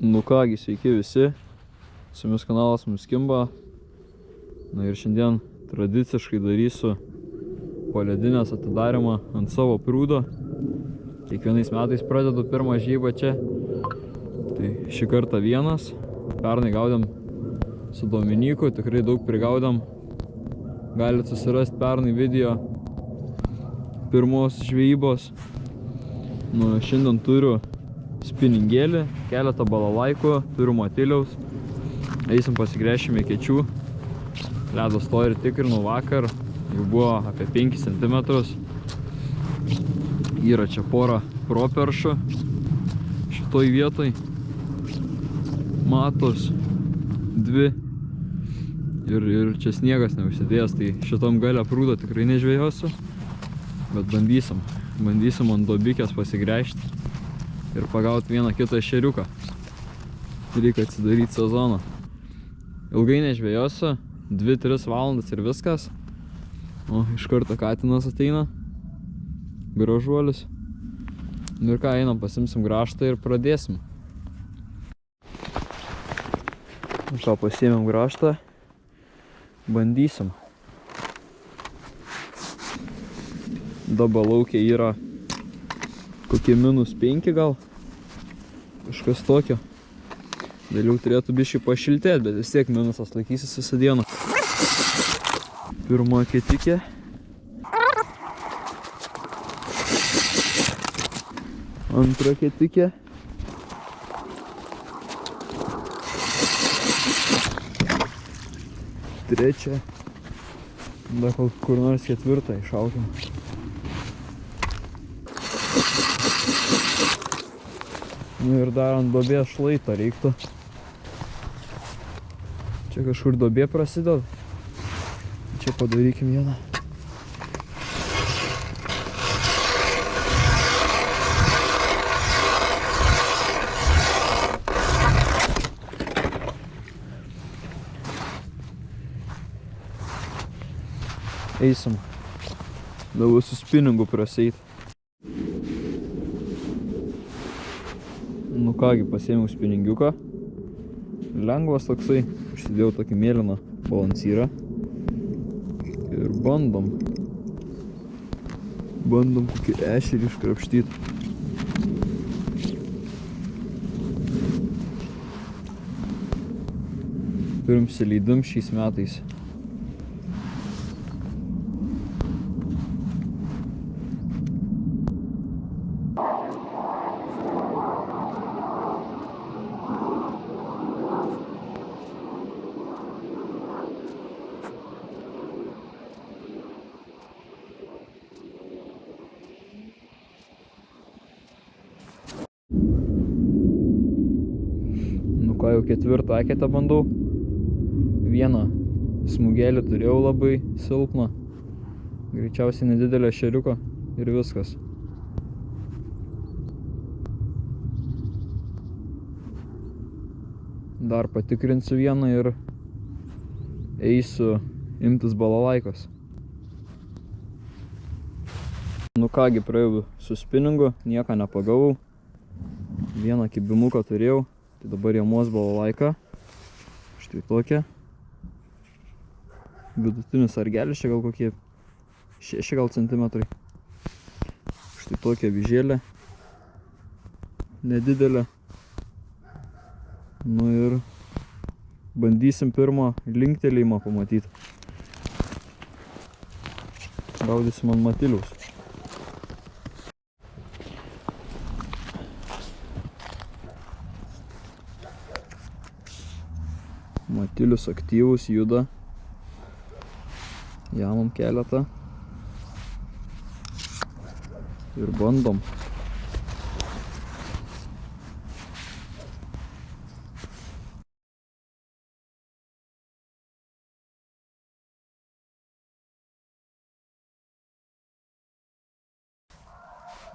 Nu kągi, sveiki visi, su jumis kanalas Muskimba. Na ir šiandien tradiciškai darysiu poledinės atidarimą ant savo prūdo. Kiekvienais metais pradedu pirmą žvejybą čia. Tai šį kartą vienas. Pernai gaudėm su Dominiku, tikrai daug prigaudėm. Galite susirasti pernai video pirmos žvejybos. Nu, šiandien turiu spiningėlį, keletą balalaikų, turiu matiliaus. Eisim pasigręšime kečių. Ledo storį tikrinu vakar, jau buvo apie 5 cm. Yra čia pora properšų šitoj vietoj. Matos 2. Ir čia sniegas neužsidėjęs, tai šitom gale prūdo tikrai nežvejosiu. Bet bandysim ant dobikės pasigręžti ir pagauti vieną kitą ešeriuką. Reikia atsidaryti sezoną. Ilgai nežvejosiu, 2-3 valandas ir viskas. O iš karto katinas ateina. Gražuolis. Nu ir ką, einam, pasimsim grąžtą ir pradėsim. Ką, pasiėmėm grąžtą. Bandysim. Dabar laukia yra kokie -5 gal. Kažkas tokio. Vėliau turėtų biškį pašiltėti, bet vis tiek minusas laikysis visą dieną. Pirma ketikė. Antra ketikė. Trečia. Dar kur nors ketvirtą iššaukim. Nu ir dar ant duobės šlaito reiktų. Čia kažkur duobė prasideda. Čia padarykim vieną. Eisim. Dabar su spiningu praseit. Nu kągi, pasiėmiau spiningiuką. Lengvas toksai. Užsidėjau tokį mėlyną balansyrą. Ir bandom kokį ešerį iškrapštyti. Turim sileidim šiais metais. Ką jau ketvirtą eketę bandau. Vieną smūgelį turėjau labai silpną. Greičiausiai nedidelę ešeriuką ir viskas. Dar patikrinsiu vieną ir eisiu imtis balalaikos. Nu kągi, praėjau su spiningu, nieko nepagavau. Vieną kibimuką turėjau. Tai dabar jamos balalaiką. Štai tokia. Vidutinis argelis, čia gal kokie 6 gal centimetrai. Štai tokia vyžėlė. Nedidelė. Nu ir bandysim pirmą linktelėjimą pamatyti. Gaudysim ant matiliaus. Matilius aktyvus, juda. Jamam keletą. Ir bandom.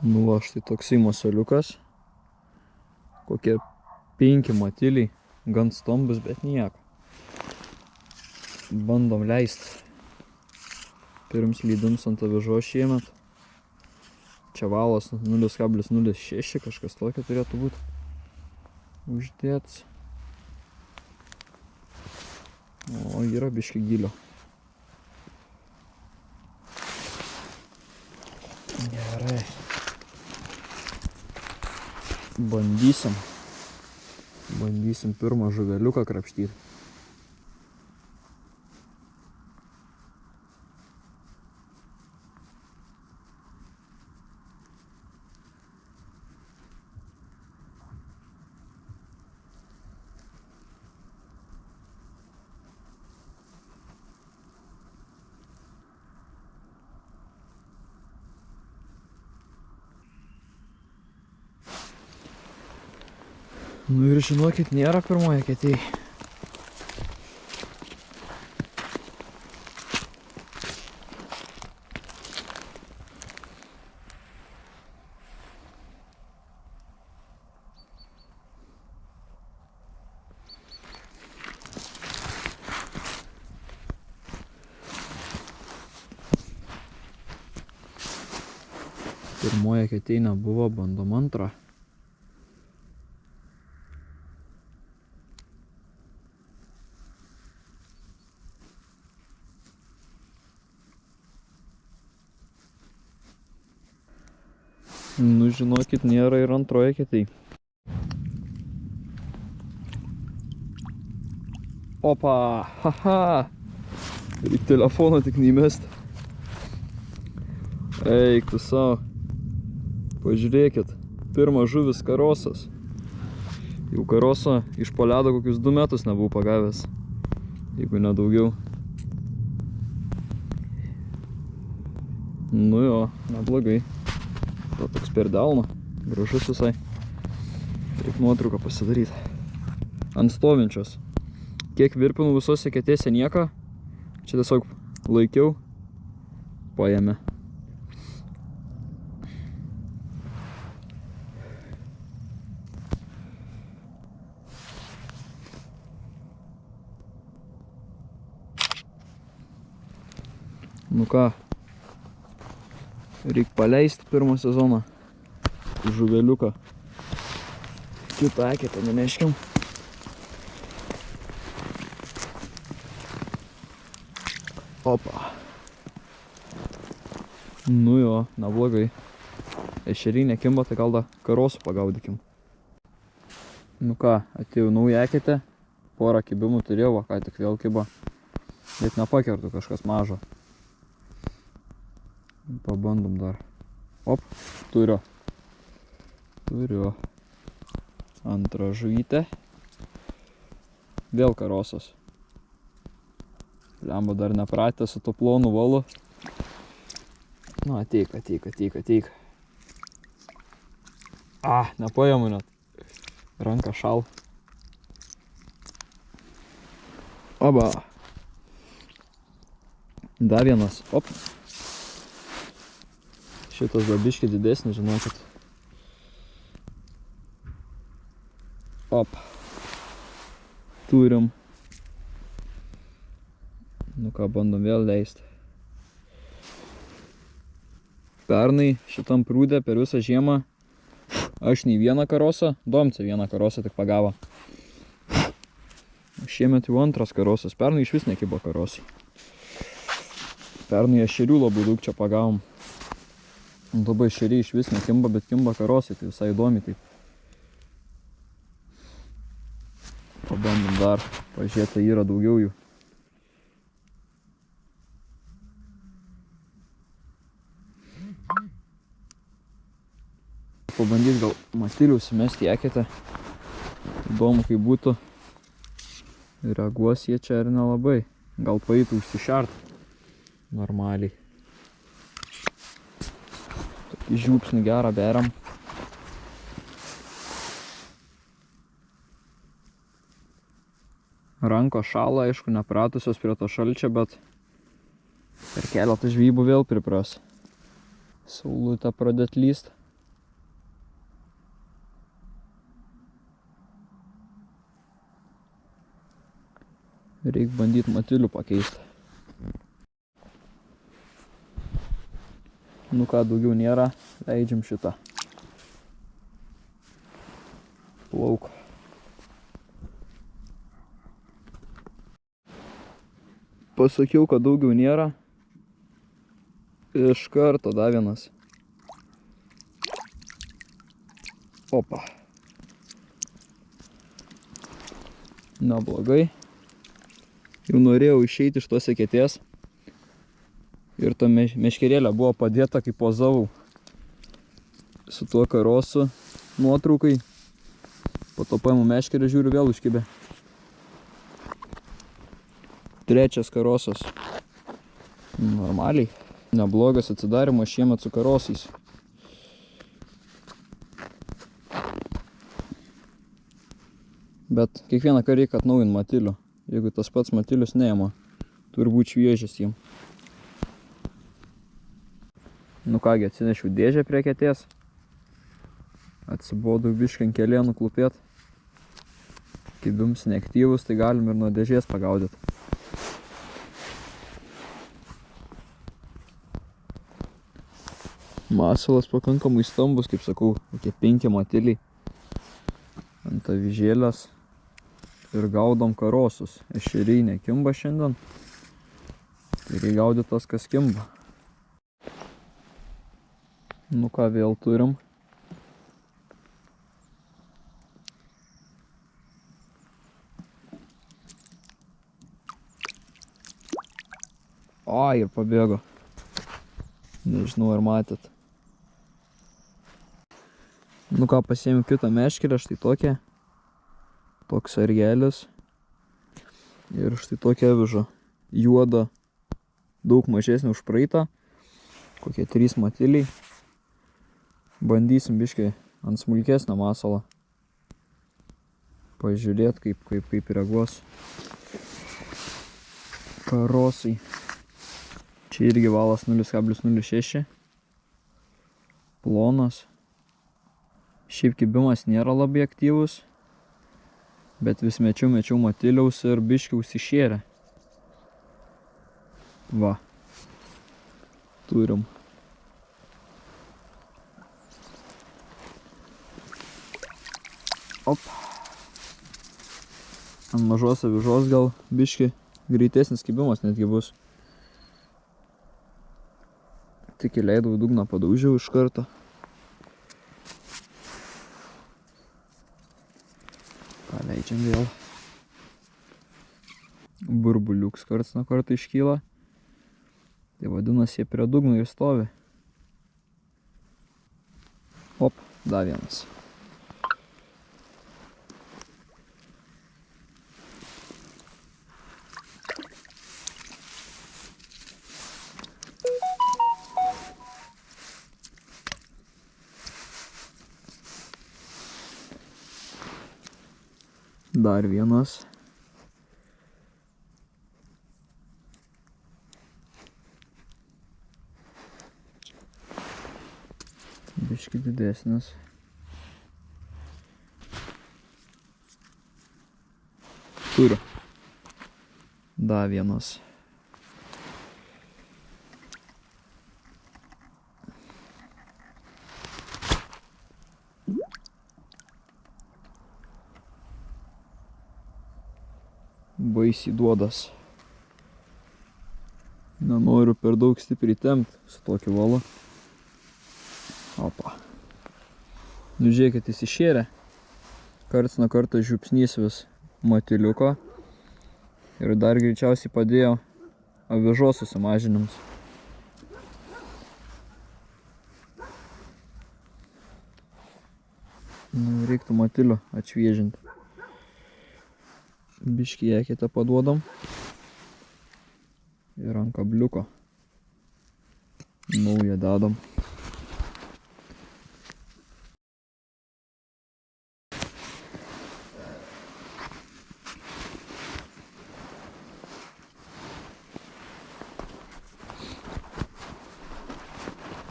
Nu va, štai toksai masaliukas. Kokie 5 matiliai. Gan stambus, bet nieko. Bandom leisti. Pirms lydims ant avižos šiemet. Čia valas 0,06, kažkas tokio turėtų būti. uždėts. O, yra biški gilio. Gerai. Bandysim pirmą žuveliuką krapštyti. Nu ir žinokit, nėra pirmoje eketėje. Pirmoje eketėje nebuvo, bandom antrą. Nu, žinokit, nėra ir antroje eketėje. Opa, haha. Reik telefoną tik neįmesti. Eik tu savo. Pažiūrėkit, pirmas žuvis karosas. Jau karosą iš po ledo kokius 2 metus nebuvau pagavęs. Jeigu ne daugiau. Nu jo, neblogai. To toks per delną. Gražus visai. Reik nuotrauką pasidaryti. Ant stovinčios. Kiek virpinų visose eketėse nieko. Čia tiesiog laikiau. Paėmė. Nu ką, reik paleisti pirmą sezoną žuveliuką. Kitą eketę neneškim. Opa. Nu jo, neblogai. Ešeriai nekimba, tai gal da karosų pagaudykim. Nu ką, atėjau naują eketę. Porą kibimų turėjau, ką tik vėl kiba. Bet nepakertų kažkas mažo. Pabandom dar. Op, turiu. Antrą žuvytę. Vėl karosas. Lemba dar nepratę su to plonu valu. Nu, ateik. Nepaimu net. Ranka šal. Oba. Dar vienas. Op. Šitas dabiškai didesnis, žinokit. Op. Turim. Nu ką, bandom vėl leisti. Pernai šitam prūdė per visą žiemą aš nei vieną karosą, Domce vieną karosą tik pagavo. Šiemet jau antras karosas, pernai iš vis nekibo karosai. Pernai ešerių labai daug čia pagavom. Labai ešeriai iš vis nekimba, bet kimba karosai, tai visai įdomi taip. Pabandom dar, pažiūrėti, yra daugiau jų. Pabandyt gal matilių užsimesti į eketę. Įdomu, kaip būtų. Reaguos jie čia ar nelabai. Gal paeitų užsišert normaliai. Tokį žiūpsnį gerą beriam. Rankos šala, aišku, nepratusios prie to šalčio, bet per keletą žvybų vėl pripras. Saulutę pradėt lyst. Reik bandyt matilių pakeisti. Nu ką, daugiau nėra, leidžiam šitą. Plauk. pasakiau, kad daugiau nėra. Iš karto dar vienas. Opa. Neblogai. Jau norėjau išeiti iš tos eketės. Ir ta meškerėlė buvo padėta, kai pozavau su tuo karosu nuotraukai. Po to paimu meškerę, žiūriu, vėl užkibė. Trečias karosas. Normaliai. Neblogas atsidarimas šiemet su karosais. Bet kiekvieną kartą reikia atnaujinti matilių. Jeigu tas pats matilius neima, turi būti šviežias jiem. Nu kągi, atsinešiau dėžę prie eketės. Atsibodau biškį ant kelienų klupėt. Kibims neaktyvus, tai galim ir nuo dėžės pagaudyti. Masalas pakankamai stambus, kaip sakau, kokie 5 matiliai ant avižėlės. Ir gaudom karosus. Ešeriai nekimba šiandien. Tai reikia gaudyti tas, kas kimba. Nu ką, vėl turim. O, ir pabėgo. Nežinau, ar matėt. Nu ką, pasiėmiau kitą meškerę, štai tokią. Toks argelis. Ir štai tokia aviža. Juoda. Daug mažesnė už praeitą. Kokie 3 matiliai. Bandysim biškai ant smulkesnio masalo. Pažiūrėt, kaip reaguos karosai. Čia irgi valas 0,06. Plonas. Šiaip kibimas nėra labai aktyvus. Bet vis mečiau matiliaus ir biškai užsišėrė. Va. Turim. Op. Ant mažos avižos gal biškai greitesnis kibimas netgi bus. Tik įleidau dugną, padaužiau iš karto. Paleidžiam vėl. Burbuliuks karts nuo karto iškyla. Tai vadinasi, jie prie dugno jau stovi. Op, dar vienas. Dar vienas. Biški didesnis. Turiu. Dar vienas. Baisiai duodas. Nenoriu per daug stipriai tempti su tokiu valu. Opa. Nu žiūrėkit, jis išėrė. Karts nuo karto žiupsnys vis matiliuko. Ir dar greičiausiai padėjo avižos susimažinimus. Nu, reiktų matilių atšviežinti. Biškį eketę paduodam. Ir ant kabliuko naują dedam.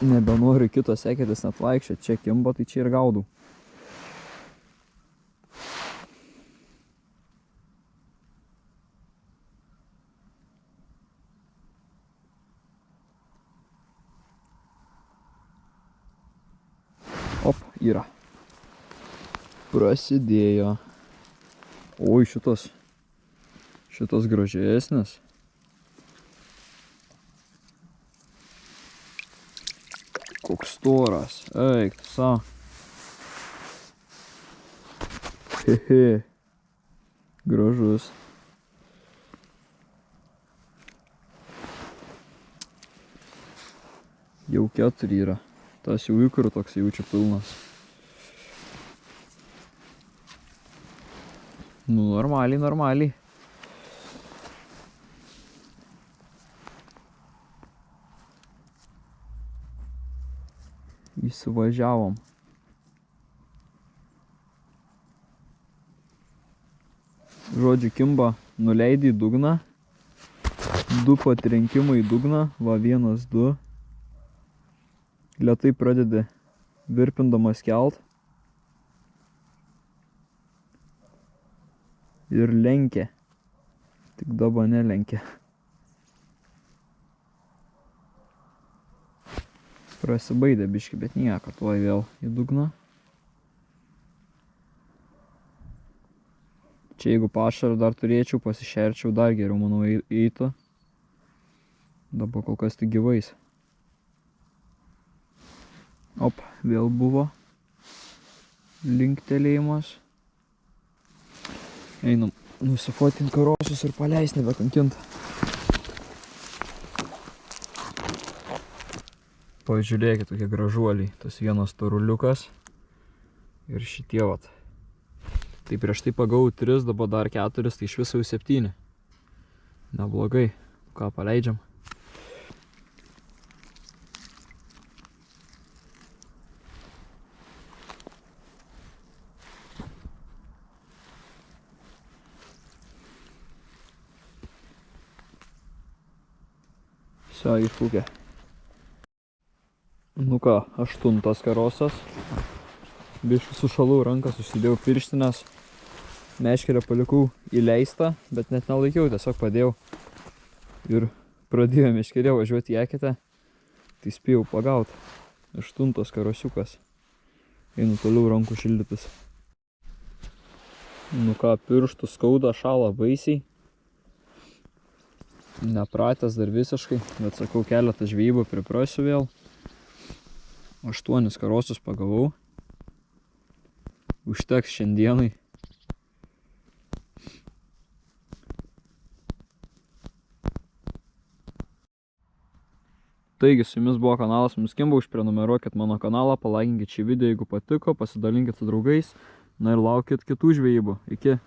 Nebenoriu kitos eketės net vaikščioti, čia kimba, tai čia ir gaudau. Op, yra. Prasidėjo. Oi, šitas gražesnis. koks storas. Eik, tu savo. Hehe. Gražus. Jau 4 yra. Tas jau įkurų toks jaučia pilnas. Nu, normaliai. Įsivažiavom. Žodžiu, kimba nuleidai į dugną. 2 patrenkimai į dugną. Va, 1, 2. Lėtai pradedi virpindamas kelt. Ir lenkia. Tik dabar nelenkia. Prasibaidė biški, bet nieko, tuoj vėl į dugną. Čia jeigu pašarą dar turėčiau, pasišerčiau, dar geriau, manau, eitų. Dabar kol kas tik gyvais. Op, vėl buvo linktelėjimas. Einam nusifotint karosus ir paleist, nebekankint. Pažiūrėkit, tokie gražuoliai. Tas vienas taruliukas ir šitie vat. Tai prieš tai pagavau 3, dabar dar 4, tai iš viso jau 7. Neblogai. Ką, paleidžiam. Все, išpūkė. Nu ką, 8 karosas. Biškai sušalau rankas, užsidėjau pirštinės. Meškerę palikau įleistą, bet net nelaikiau, tiesiog padėjau. Ir pradėjo meškerė važiuoti į eketę. Tai spėjau pagauti. 8 karosiukas. Einu toliau rankų šildytis. Nu ką, pirštų skauda, šala baisiai. Nepratęs dar visiškai, bet sakau, keletą žvejybų priprasiu vėl. 8 karosus pagavau. Užteks šiandienai. Taigi, su jumis buvo kanalas Muskimba, užprenumeruokit mano kanalą, palaikinkit šį video, jeigu patiko, pasidalinkit su draugais. Na ir laukit kitų žvejybų. Iki.